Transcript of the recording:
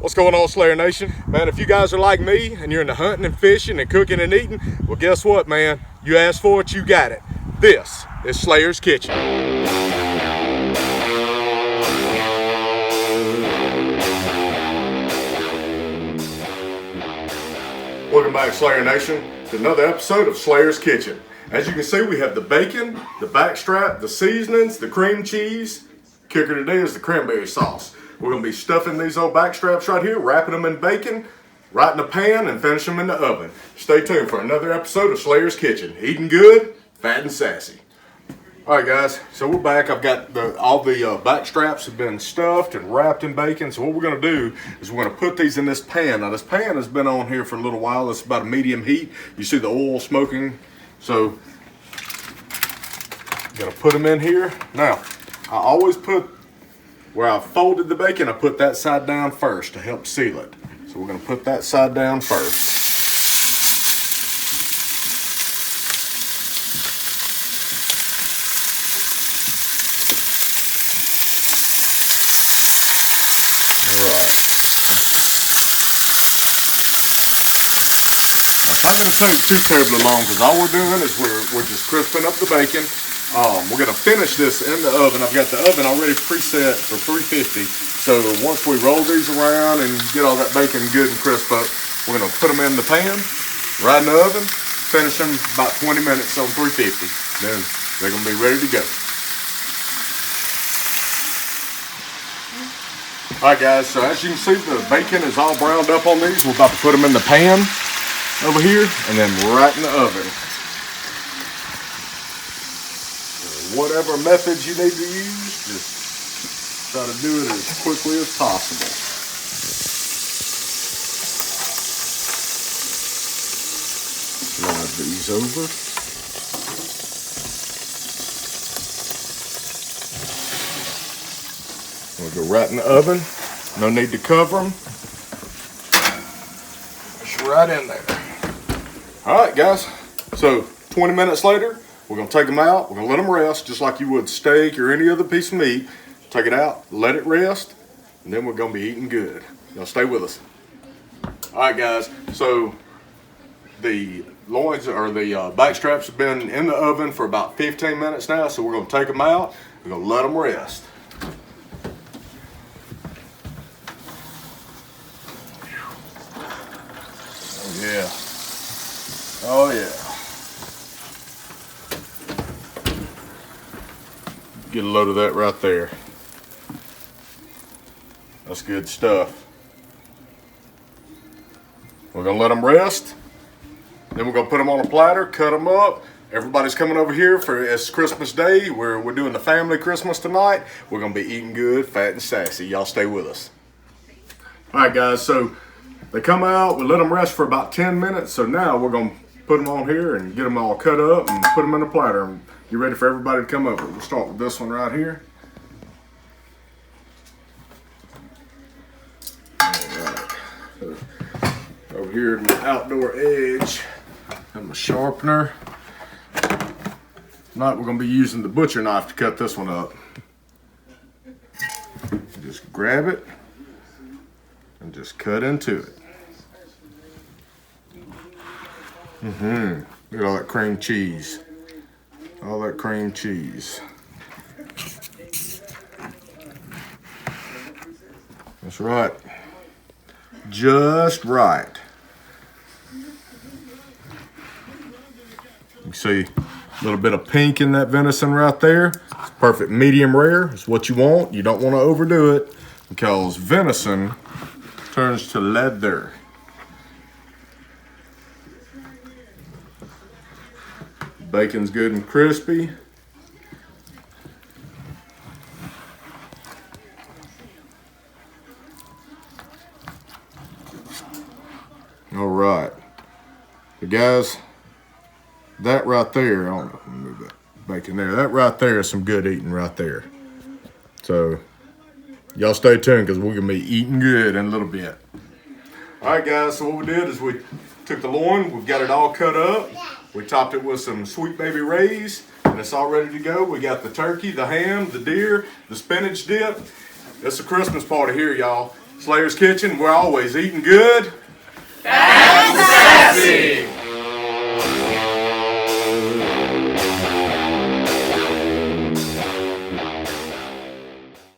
What's going on, Slayer Nation? Man, if you guys are like me and you're into hunting and fishing and cooking and eating, well, guess what, man? You asked for it, you got it. This is Slayer's Kitchen. Welcome back, Slayer Nation, to another episode of Slayer's Kitchen. As you can see, we have the bacon, the backstrap, the seasonings, the cream cheese. Kicker today is the cranberry sauce. We're going to be stuffing these old backstraps right here, wrapping them in bacon, right in the pan, and finish them in the oven. Stay tuned for another episode of Slayer's Kitchen. Eating good, fat, and sassy. Alright guys, so we're back. I've got all the backstraps have been stuffed and wrapped in bacon. So what we're going to do is we're going to put these in this pan. Now this pan has been on here for a little while. It's about a medium heat. You see the oil smoking. So I'm going to put them in here. Now, I always put, where I folded the bacon, I put that side down first to help seal it. So we're going to put that side down first. Not going to take too terribly long because all we're doing is we're just crisping up the bacon. We're going to finish this in the oven. I've got the oven already preset for 350. So once we roll these around and get all that bacon good and crisp up, we're going to put them in the pan, right in the oven, finish them about 20 minutes on 350. Then they're going to be ready to go. Alright guys, so as you can see, the bacon is all browned up on these. We're about to put them in the pan over here and then right in the oven. Whatever methods you need to use, just try to do it as quickly as possible. Slide these over. We'll go right in the oven. No need to cover them. Just right in there. Alright guys, so 20 minutes later, we're going to take them out. We're going to let them rest just like you would steak or any other piece of meat. Take it out, let it rest, and then we're going to be eating good. Now stay with us. Alright guys, so the loins or the backstraps have been in the oven for about 15 minutes now, so we're going to take them out. We're going to let them rest. Oh yeah. Oh yeah. Get a load of that right there. That's good stuff. We're gonna let them rest. Then we're gonna put them on a platter, cut them up. Everybody's coming over here for it's Christmas Day. We're doing the family Christmas tonight. We're gonna be eating good, fat, and sassy. Y'all stay with us. All right, guys. So they come out. We let them rest for about 10 minutes. So now we're gonna put them on here and get them all cut up and put them in a platter and get ready for everybody to come over. We'll start with this one right here. All right. So over here at my outdoor edge, and my sharpener. Tonight we're going to be using the butcher knife to cut this one up. Just grab it and just cut into it. Look at all that cream cheese. All that cream cheese. That's right. Just right. You see a little bit of pink in that venison right there. It's perfect medium rare. It's what you want. You don't want to overdo it because venison turns to leather. Bacon's good and crispy. All right. So guys, that right there, I don't know, move that bacon there. That right there is some good eating right there. So y'all stay tuned because we're gonna be eating good in a little bit. All right guys, so what we did is we took the loin, we've got it all cut up. We topped it with some Sweet Baby Ray's, and it's all ready to go. We got the turkey, the ham, the deer, the spinach dip. It's a Christmas party here, y'all. Slayer's Kitchen, we're always eating good. That's Sassy!